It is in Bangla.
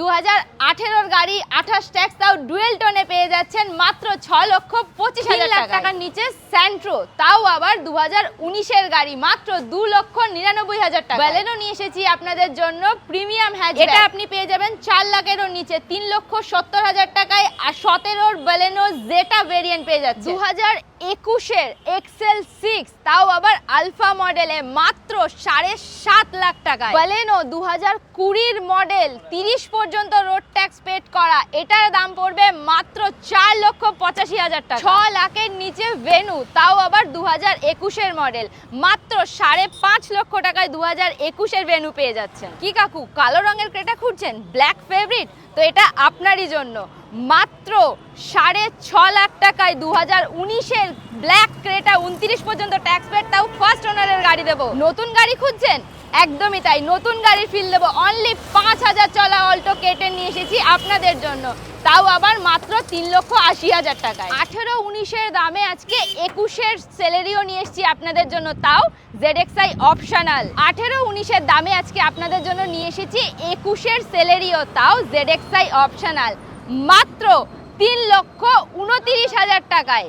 2018 গাড়ি 28 ট্যাক্স তাও ডুয়েল টোনে পেয়ে যাচ্ছেন মাত্র 6,25,000 টাকার নিচে স্যান্ট্রো, তাও আবার 2019 গাড়ি মাত্র 2,99,000 টাকা। ব্যালেনো নিয়ে এসেছি আপনাদের জন্য প্রিমিয়াম হ্যাচব্যাক, এটা আপনি পেয়ে যাবেন 4 লাখেরও নিচে 3,70,000 টাকায়। আর 17 ব্যালেনো জেটা ভেরিয়েন্ট পেয়ে যাচ্ছে 2021 এক্সেল 6, তাও আবার আলফা মডেলে মাত্র 7.5 লাখ টাকায়। ব্যালেনো 2020 মডেল 30 পর্যন্ত রোড ট্যাক্স পেড করা, এটার দাম পড়বে মাত্র 4,85,000 টাকা। 6 লাখের নিচে ভেনু, তাও আবার 2021 মডেল মাত্র 5.5 লক্ষ টাকায় 2021 ভেনু পেয়ে যাচ্ছেন। কি কাকু, কালো রঙের ক্রেটা খুঁজছেন, ব্ল্যাক ফেভারিট? তো এটা আপনারই জন্য মাত্র 6.5 লাখ টাকায় 2019 ব্ল্যাক ক্রেটা 29 পর্যন্ত ট্যাক্স পেড, তাও ফার্স্ট ওনারের গাড়ি দেবো। নতুন গাড়ি খুঁজছেন? একদমই তাই, নতুন গাড়ির ফিল দেবো। অনলি 5,000 চলা অল্টো কেটেন নিয়ে এসেছি আপনাদের জন্য, তাও আবার মাত্র 3,80,000 টাকায়। 18-19 দামে আজকে 21 সেলেরিও নিয়ে এসেছি আপনাদের জন্য, তাও ZXi অপশনাল। 18-19 দামে আজকে আপনাদের জন্য নিয়ে এসেছি 21 সেলেরিও, তাও ZXi অপশনাল মাত্র 3,29,000 টাকায়।